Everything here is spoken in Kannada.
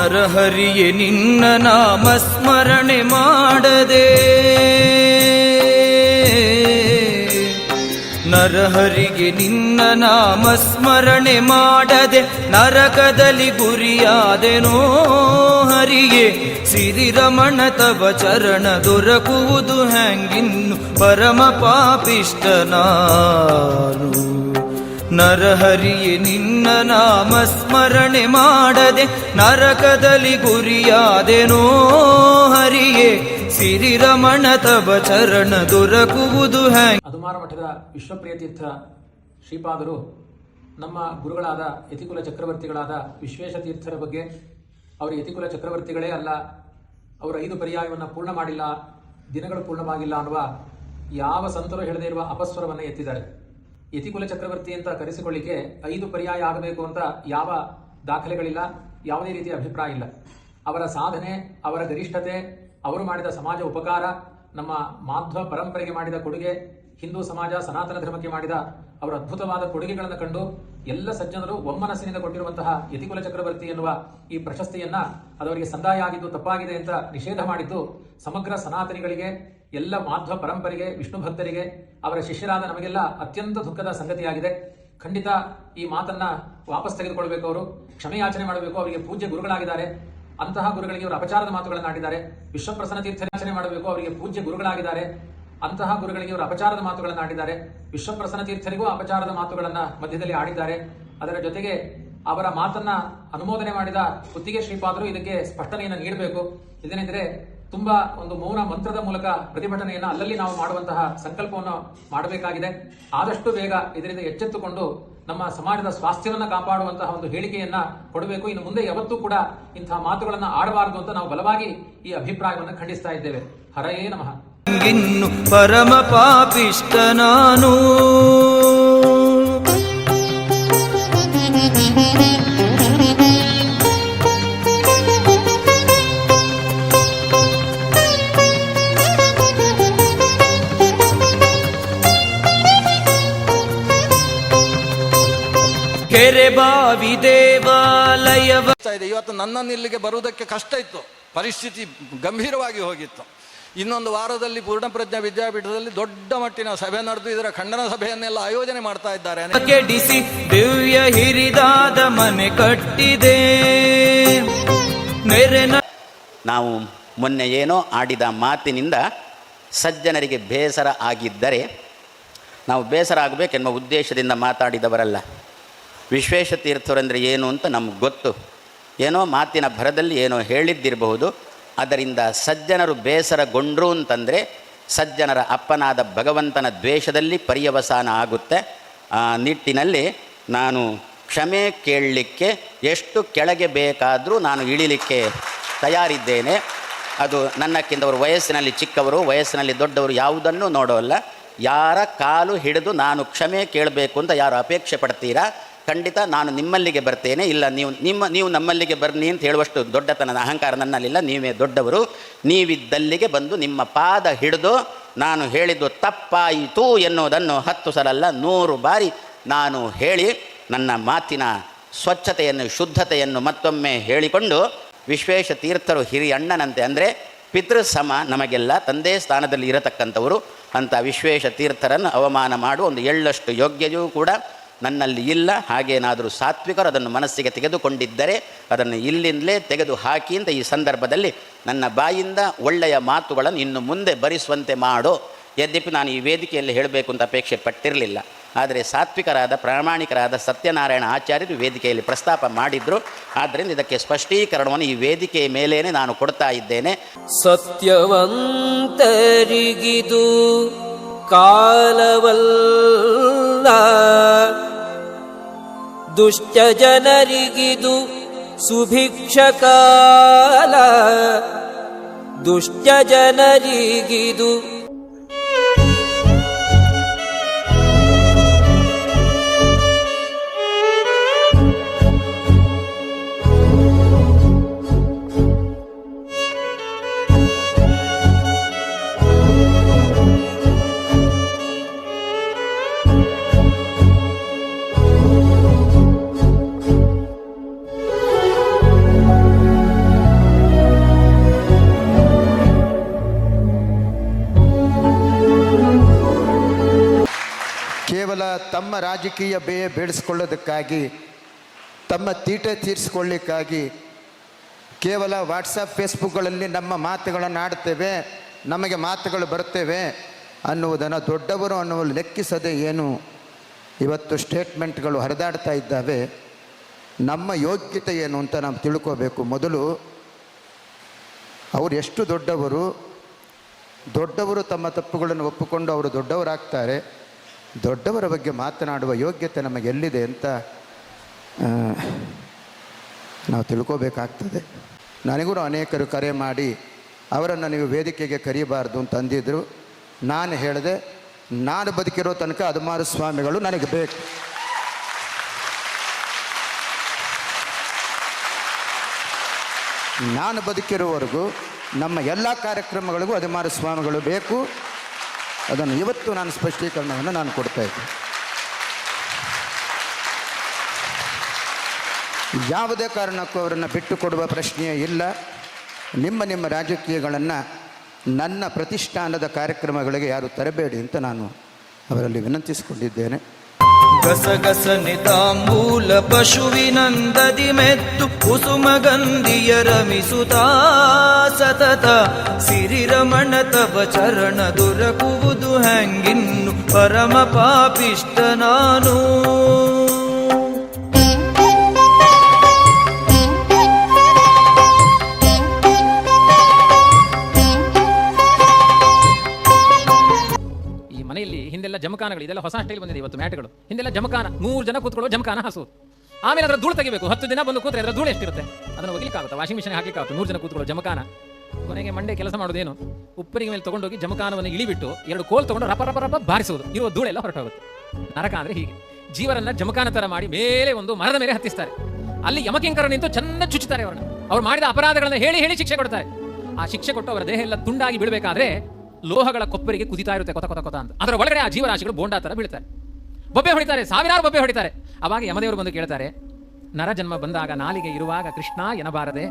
ನರಹರಿಯೇ ನಿನ್ನ ನಾಮ ಸ್ಮರಣೆ ಮಾಡದೆ, ನರಹರಿಗೆ ನಿನ್ನ ನಾಮ ಸ್ಮರಣೆ ಮಾಡದೆ ನರಕದಲ್ಲಿ ಗುರಿಯಾದೆನೋ ಹರಿಯೇ. ಸಿರಿರಮಣ ತವ ಚರಣ ದೊರಕುವುದು ಹ್ಯಾಂಗಿನ್ನು ಪರಮ ಪಾಪಿಷ್ಟನಾನು. ನರಹರಿಯೇ ನಿನ್ನ ನಾಮ ಸ್ಮರಣೆ ಮಾಡದೆ ನರಕದಲ್ಲಿ ಗುರಿಯಾದೆನೋ ಹರಿಯೇ. ಸಿರಿರಮಣ ತವ ಚರಣ ದೊರಕುವುದು ಹ್ಯಾಂಗ. ಅದುಮಾರ ಮಠದ ವಿಶ್ವಪ್ರಿಯ ತೀರ್ಥ ಶ್ರೀಪಾದರು ನಮ್ಮ ಗುರುಗಳಾದ ಯತಿಕುಲ ಚಕ್ರವರ್ತಿಗಳಾದ ವಿಶ್ವೇಶ ತೀರ್ಥರ ಬಗ್ಗೆ, ಅವರು ಯತಿಕುಲ ಚಕ್ರವರ್ತಿಗಳೇ ಅಲ್ಲ, ಅವರು 5 ಪರ್ಯಾಯವನ್ನು ಪೂರ್ಣ ಮಾಡಿಲ್ಲ, ದಿನಗಳು ಪೂರ್ಣವಾಗಿಲ್ಲ ಅನ್ನುವ ಯಾವ ಸಂತರು ಹೇಳದೇ ಇರುವ ಅಪಸ್ವರವನ್ನು ಎತ್ತಿದ್ದಾರೆ. ಯತಿಕುಲ ಚಕ್ರವರ್ತಿ ಅಂತ ಕರೆಸಿಕೊಳ್ಳಿಕ್ಕೆ 5 ಪರ್ಯಾಯ ಆಗಬೇಕು ಅಂತ ಯಾವ ದಾಖಲೆಗಳಿಲ್ಲ, ಯಾವುದೇ ರೀತಿಯ ಅಭಿಪ್ರಾಯ ಇಲ್ಲ. ಅವರ ಸಾಧನೆ, ಅವರ ಗರಿಷ್ಠತೆ, ಅವರು ಮಾಡಿದ ಸಮಾಜ ಉಪಕಾರ, ನಮ್ಮ ಮಾಧ್ವ ಪರಂಪರೆಗೆ ಮಾಡಿದ ಕೊಡುಗೆ, ಹಿಂದೂ ಸಮಾಜ ಸನಾತನ ಧರ್ಮಕ್ಕೆ ಮಾಡಿದ ಅವರ ಅದ್ಭುತವಾದ ಕೊಡುಗೆಗಳನ್ನು ಕಂಡು ಎಲ್ಲ ಸಜ್ಜನರು ಒಮ್ಮನಸ್ಸಿನಿಂದ ಕೊಟ್ಟಿರುವಂತಹ ಯತಿಕುಲ ಚಕ್ರವರ್ತಿ ಎನ್ನುವ ಈ ಪ್ರಶಸ್ತಿಯನ್ನ ಅದವರಿಗೆ ಸಂದಾಯ ಆಗಿದ್ದು ತಪ್ಪಾಗಿದೆ ಅಂತ ನಿಷೇಧ ಮಾಡಿದ್ದು ಸಮಗ್ರ ಸನಾತನಿಗಳಿಗೆ, ಎಲ್ಲ ಮಾಧ್ವ ಪರಂಪರೆಗೆ, ವಿಷ್ಣು ಭಕ್ತರಿಗೆ, ಅವರ ಶಿಷ್ಯರಾದ ನಮಗೆಲ್ಲ ಅತ್ಯಂತ ದುಃಖದ ಸಂಗತಿಯಾಗಿದೆ. ಖಂಡಿತ ಈ ಮಾತನ್ನ ವಾಪಸ್ ತೆಗೆದುಕೊಳ್ಬೇಕು, ಅವರು ಕ್ಷಮೆಯಾಚನೆ ಮಾಡಬೇಕು. ಅವರಿಗೆ ಪೂಜ್ಯ ಗುರುಗಳಾಗಿದ್ದಾರೆ, ಅಂತಹ ಗುರುಗಳಿಗೆ ಅವರು ಅಪಚಾರದ ಮಾತುಗಳನ್ನಾಡಿದ್ದಾರೆ. ವಿಶ್ವಪ್ರಸನ್ನ ತೀರ್ಥಾಚರಣೆ ಮಾಡಬೇಕು, ಅವರಿಗೆ ಪೂಜ್ಯ ಗುರುಗಳಾಗಿದ್ದಾರೆ, ಅಂತಹ ಗುರುಗಳಿಗೆ ಅವರು ಅಪಚಾರದ ಮಾತುಗಳನ್ನು ಆಡಿದ್ದಾರೆ. ವಿಶ್ವಪ್ರಸನ್ನ ತೀರ್ಥರಿಗೂ ಅಪಚಾರದ ಮಾತುಗಳನ್ನ ಮಧ್ಯದಲ್ಲಿ ಆಡಿದ್ದಾರೆ. ಅದರ ಜೊತೆಗೆ ಅವರ ಮಾತನ್ನ ಅನುಮೋದನೆ ಮಾಡಿದ ಕುತ್ತಿಗೆ ಶ್ರೀಪಾದರು ಇದಕ್ಕೆ ಸ್ಪಷ್ಟನೆಯನ್ನು ನೀಡಬೇಕು. ಇದೇನೆಂದರೆ ತುಂಬಾ ಒಂದು ಮೌನ ಮಂತ್ರದ ಮೂಲಕ ಪ್ರತಿಭಟನೆಯನ್ನು ಅಲ್ಲಲ್ಲಿ ನಾವು ಮಾಡುವಂತಹ ಸಂಕಲ್ಪವನ್ನು ಮಾಡಬೇಕಾಗಿದೆ. ಆದಷ್ಟು ಬೇಗ ಇದರಿಂದ ಎಚ್ಚೆತ್ತುಕೊಂಡು ನಮ್ಮ ಸಮಾಜದ ಸ್ವಾಸ್ಥ್ಯವನ್ನು ಕಾಪಾಡುವಂತಹ ಒಂದು ಹೇಳಿಕೆಯನ್ನ ಕೊಡಬೇಕು. ಇನ್ನು ಮುಂದೆ ಯಾವತ್ತೂ ಕೂಡ ಇಂತಹ ಮಾತುಗಳನ್ನು ಆಡಬಾರದು ಅಂತ ನಾವು ಬಲವಾಗಿ ಈ ಅಭಿಪ್ರಾಯವನ್ನು ಖಂಡಿಸ್ತಾ ಇದ್ದೇವೆ. ಹರಯೇ ನಮಃ. ಇನ್ನು ಪರಮ ಪಾಪಿಷ್ಟ ನಾನು. ಕೆರೆ ಬಾವಿ ದೇವಾಲಯವ ಇವತ್ತು ನನ್ನನ್ನು ಇಲ್ಲಿಗೆ ಬರುವುದಕ್ಕೆ ಕಷ್ಟ ಇತ್ತು, ಪರಿಸ್ಥಿತಿ ಗಂಭೀರವಾಗಿ ಹೋಗಿತ್ತು. ಇನ್ನೊಂದು ವಾರದಲ್ಲಿ ಪೂರ್ಣಪ್ರಜ್ಞಾ ವಿದ್ಯಾಪೀಠದಲ್ಲಿ ದೊಡ್ಡ ಮಟ್ಟಿನ ಸಭೆ ನಡೆದು ಇದರ ಖಂಡನ ಸಭೆಯನ್ನೆಲ್ಲ ಆಯೋಜನೆ ಮಾಡ್ತಾ ಇದ್ದಾರೆ. ಕೆಡಿಸಿ ದಿವ್ಯ ಹಿರಿದಾದ ಮನೆ ಕಟ್ಟಿದೆ. ನಾವು ಮೊನ್ನೆ ಏನೋ ಆಡಿದ ಮಾತಿನಿಂದ ಸಜ್ಜನರಿಗೆ ಬೇಸರ ಆಗಿದ್ದರೆ ನಾವು ಬೇಸರ ಆಗಬೇಕೆನ್ನುವ ಉದ್ದೇಶದಿಂದ ಮಾತಾಡಿದವರಲ್ಲ. ವಿಶ್ವೇಶ ತೀರ್ಥರಂದರೆ ಏನು ಅಂತ ನಮ್ಗೆ ಗೊತ್ತು. ಏನೋ ಮಾತಿನ ಭರದಲ್ಲಿ ಏನೋ ಹೇಳಿದ್ದಿರಬಹುದು. ಅದರಿಂದ ಸಜ್ಜನರು ಬೇಸರಗೊಂಡ್ರು ಅಂತಂದರೆ ಸಜ್ಜನರ ಅಪ್ಪನಾದ ಭಗವಂತನ ದ್ವೇಷದಲ್ಲಿ ಪರ್ಯವಸಾನ ಆಗುತ್ತೆ. ಆ ನಿಟ್ಟಿನಲ್ಲಿ ನಾನು ಕ್ಷಮೆ ಕೇಳಲಿಕ್ಕೆ ಎಷ್ಟು ಕೆಳಗೆ ಬೇಕಾದರೂ ನಾನು ಇಳಿಲಿಕ್ಕೆ ತಯಾರಿದ್ದೇನೆ. ಅದು ನನ್ನಕ್ಕಿಂತವರು ವಯಸ್ಸಿನಲ್ಲಿ ಚಿಕ್ಕವರು, ವಯಸ್ಸಿನಲ್ಲಿ ದೊಡ್ಡವರು ಯಾವುದನ್ನು ನೋಡೋಲ್ಲ. ಯಾರ ಕಾಲು ಹಿಡಿದು ನಾನು ಕ್ಷಮೆ ಕೇಳಬೇಕು ಅಂತ ಯಾರು ಅಪೇಕ್ಷೆ ಪಡ್ತೀರಾ, ಖಂಡಿತ ನಾನು ನಿಮ್ಮಲ್ಲಿಗೆ ಬರ್ತೇನೆ. ಇಲ್ಲ ನೀವು ನಮ್ಮಲ್ಲಿಗೆ ಬನ್ನಿ ಅಂತ ಹೇಳುವಷ್ಟು ದೊಡ್ಡತನದ ಅಹಂಕಾರ ನನ್ನಲ್ಲಿಲ್ಲ. ನೀವೇ ದೊಡ್ಡವರು. ನೀವಿದ್ದಲ್ಲಿಗೆ ಬಂದು ನಿಮ್ಮ ಪಾದ ಹಿಡಿದು ನಾನು ಹೇಳಿದ್ದು ತಪ್ಪಾಯಿತು ಎನ್ನುವುದನ್ನು 10 ಸಲ ಅಲ್ಲ 100 ಬಾರಿ ನಾನು ಹೇಳಿ ನನ್ನ ಮಾತಿನ ಸ್ವಚ್ಛತೆಯನ್ನು, ಶುದ್ಧತೆಯನ್ನು ಮತ್ತೊಮ್ಮೆ ಹೇಳಿಕೊಂಡು ವಿಶ್ವೇಶ ತೀರ್ಥರು ಹಿರಿಯಣ್ಣನಂತೆ, ಅಂದರೆ ಪಿತೃಸಮ ನಮಗೆಲ್ಲ ತಂದೆ ಸ್ಥಾನದಲ್ಲಿ ಇರತಕ್ಕಂಥವರು ಅಂತ ವಿಶ್ವೇಶ ತೀರ್ಥರನ್ನು ಅವಮಾನ ಮಾಡುವ ಒಂದು ಎಳ್ಳಷ್ಟು ಯೋಗ್ಯತೆಯೂ ಕೂಡ ನನ್ನಲ್ಲಿ ಇಲ್ಲ. ಹಾಗೇನಾದರೂ ಸಾತ್ವಿಕರು ಅದನ್ನು ಮನಸ್ಸಿಗೆ ತೆಗೆದುಕೊಂಡಿದ್ದರೆ ಅದನ್ನು ಇಲ್ಲಿಂದಲೇ ತೆಗೆದು ಹಾಕಿ ಅಂತ ಈ ಸಂದರ್ಭದಲ್ಲಿ ನನ್ನ ಬಾಯಿಂದ ಒಳ್ಳೆಯ ಮಾತುಗಳನ್ನು ಇನ್ನು ಮುಂದೆ ಭರಿಸುವಂತೆ ಮಾಡೋ. ಯದ್ಯಪಿ ನಾನು ಈ ವೇದಿಕೆಯಲ್ಲಿ ಹೇಳಬೇಕು ಅಂತ ಅಪೇಕ್ಷೆ ಪಟ್ಟಿರಲಿಲ್ಲ. ಆದರೆ ಸಾತ್ವಿಕರಾದ ಪ್ರಾಮಾಣಿಕರಾದ ಸತ್ಯನಾರಾಯಣ ಆಚಾರ್ಯರು ವೇದಿಕೆಯಲ್ಲಿ ಪ್ರಸ್ತಾಪ ಮಾಡಿದ್ರು. ಆದ್ದರಿಂದ ಇದಕ್ಕೆ ಸ್ಪಷ್ಟೀಕರಣವನ್ನು ಈ ವೇದಿಕೆಯ ಮೇಲೇನೆ ನಾನು ಕೊಡ್ತಾ ಇದ್ದೇನೆ. ಸತ್ಯವಂತರಿಗಿದು ಕಾಲವಲ್ಲ, ದುಷ್ಟ ಜನರಿಗಿದು ಸುಭಿಕ್ಷ ಕಾಲ, ದುಷ್ಟ ಜನರಿಗಿದು ತಮ್ಮ ರಾಜಕೀಯ ಬೇಯ ಬೆಳೆಸ್ಕೊಳ್ಳೋದಕ್ಕಾಗಿ, ತಮ್ಮ ತೀಟೆ ತೀರಿಸ್ಕೊಳ್ಳಿಕ್ಕಾಗಿ ಕೇವಲ ವಾಟ್ಸಪ್ ಫೇಸ್ಬುಕ್ಗಳಲ್ಲಿ ನಮ್ಮ ಮಾತುಗಳನ್ನು ಆಡ್ತೇವೆ, ನಮಗೆ ಮಾತುಗಳು ಬರ್ತೇವೆ ಅನ್ನುವುದನ್ನು ದೊಡ್ಡವರು ಅನ್ನುವ ಲೆಕ್ಕಿಸದೆ ಏನು ಇವತ್ತು ಸ್ಟೇಟ್ಮೆಂಟ್ಗಳು ಹರಿದಾಡ್ತಾ ಇದ್ದಾವೆ. ನಮ್ಮ ಯೋಗ್ಯತೆ ಏನು ಅಂತ ನಾವು ತಿಳ್ಕೋಬೇಕು. ಮೊದಲು ಅವರು ಎಷ್ಟು ದೊಡ್ಡವರು ತಮ್ಮ ತಪ್ಪುಗಳನ್ನು ಒಪ್ಪಿಕೊಂಡು ಅವರು ದೊಡ್ಡವರಾಗ್ತಾರೆ. ದೊಡ್ಡವರ ಬಗ್ಗೆ ಮಾತನಾಡುವ ಯೋಗ್ಯತೆ ನಮಗೆ ಎಲ್ಲಿದೆ ಅಂತ ನಾವು ತಿಳ್ಕೋಬೇಕಾಗ್ತದೆ. ನನಗೂ ಅನೇಕರು ಕರೆ ಮಾಡಿ ಅವರನ್ನು ನೀವು ವೇದಿಕೆಗೆ ಕರೀಬಾರ್ದು ಅಂತ ಅಂದಿದ್ರು. ನಾನು ಹೇಳಿದೆ, ನಾನು ಬದುಕಿರೋ ತನಕ ಅದುಮಾರ ಸ್ವಾಮಿಗಳು ನನಗೆ ಬೇಕು. ನಾನು ಬದುಕಿರುವವರೆಗೂ ನಮ್ಮ ಎಲ್ಲ ಕಾರ್ಯಕ್ರಮಗಳಿಗೂ ಅದುಮಾರ ಸ್ವಾಮಿಗಳು ಬೇಕು. ಅದನ್ನು ಇವತ್ತು ನಾನು ಸ್ಪಷ್ಟೀಕರಣವನ್ನು ನಾನು ಕೊಡ್ತಾಯಿದ್ದೆ. ಯಾವುದೇ ಕಾರಣಕ್ಕೂ ಅವರನ್ನು ಬಿಟ್ಟು ಕೊಡುವ ಪ್ರಶ್ನೆಯೇ ಇಲ್ಲ. ನಿಮ್ಮ ರಾಜಕೀಯಗಳನ್ನು ನನ್ನ ಪ್ರತಿಷ್ಠಾನದ ಕಾರ್ಯಕ್ರಮಗಳಿಗೆ ಯಾರು ತರಬೇಡಿ ಅಂತ ನಾನು ಅವರಲ್ಲಿ ವಿನಂತಿಸಿಕೊಂಡಿದ್ದೇನೆ. ಗಸಗಸನೆ ತಾಂಬೂಲ ಪಶುವಿನಂದದಿ ಮೆತ್ತು ಕುಸುಮಗಂಧಿಯ ರಮಿಸುತ್ತಾ ಸತತ ಸಿರಿರಮಣ ತವ ಚರಣ ದೊರಕುವುದು ಹ್ಯಾಂಗಿನ್ನು ಪರಮ ಪಾಪಿಷ್ಟ ನಾನು. ಮನೆಯಲ್ಲಿ ಹಿಂದೆಲ್ಲ ಜಮಖಾನಗಳು, ಇದೆಲ್ಲ ಹೊಸ ಸ್ಟೈಲ್ ಬಂದಿದೆ ಇವತ್ತು ಮ್ಯಾಟ್ಗಳು. ಹಿಂದೆಲ್ಲ ಜಮಖಾನ 3 ಜನ ಕೂತ್ಕೊಳ್ಳೋ ಜಮಖಾನ ಹಾಸೋದು. ಆಮೇಲೆ ಅದರ ಧೂಳು ತೆಗಿಬೇಕು. 10 ದಿನ ಬಂದು ಕೂತ್ರೆ ಅದರ ಧೂಳು ಎಷ್ಟಿರುತ್ತೆ ಅದನ್ನು ಒಗಿಲಿಕ್ಕಾಗುತ್ತೆ, ವಾಷಿಂಗ್ ಮಿಷನ್ ಹಾಕ್ಲಿಕ್ಕಾಗುತ್ತೆ. 3 ಜನ ಕೂತ್ಕೊಳ್ಳೋ ಜಮಖಾನ. ಕೊನೆಗೆ ಮಂಡೆ ಕೆಲಸ ಮಾಡೋದೇನು, ಉಪ್ಪರಿಗೆ ಮೇಲೆ ತೊಗೊಂಡೋಗಿ ಜಮಖಾನವನ್ನು ಇಳಿಬಿಟ್ಟು 2 ಕೋಲ್ ತೊಗೊಂಡು ರಪ ರಪ ರಪ ಬಾರಿಸೋದು. ಇರುವ ಧೂಳೆಲ್ಲ ಹೊರಟೋಗುತ್ತೆ. ನರಕ ಅಂದರೆ ಹೀಗೆ. ಜೀವರನ್ನ ಜಮಖಾನ ಥರ ಮಾಡಿ ಮೇಲೆ ಒಂದು ಮರದ ಮೇಲೆ ಹತ್ತಿಸ್ತಾರೆ. ಅಲ್ಲಿ ಯಮಕಿಂಕರ ನಿಂತು ಚೆನ್ನಾಗಿ ಚುಚ್ಚುತ್ತಾರೆ ಅವರನ್ನು. ಅವ್ರು ಮಾಡಿದ ಅಪರಾಧಗಳನ್ನು ಹೇಳಿ ಶಿಕ್ಷೆ ಕೊಡ್ತಾರೆ. ಆ ಶಿಕ್ಷೆ ಕೊಟ್ಟು ಅವರ ದೇಹ ಎಲ್ಲ ತುಂಡಾಗಿ ಬೀಳಬೇಕಾದ್ರೆ ಲೋಹಗಳ ಕೊಪ್ಪರಿಗೆ ಕುದಿತಾ ಇರುತ್ತೆ ಕೊತ ಕೊತ ಕೊತ ಅಂತ. ಅದರ ಒಳಗಡೆ ಆ ಜೀವರಾಶಿಗಳು ಬೋಂಡಾ ಥರ ಬೀಳ್ತಾರೆ. ಬೊಬ್ಬೆ ಹೊಡಿತಾರೆ, ಸಾವಿರಾರು ಬೊಬ್ಬೆ ಹೊಡಿತಾರೆ. ಅವಾಗ ಯಮದೇವರು ಬಂದು ಕೇಳ್ತಾರೆ, ನರಜನ್ಮ ಬಂದಾಗ ನಾಲಿಗೆ ಇರುವಾಗ ಕೃಷ್ಣ ಎನಬಾರದೆ,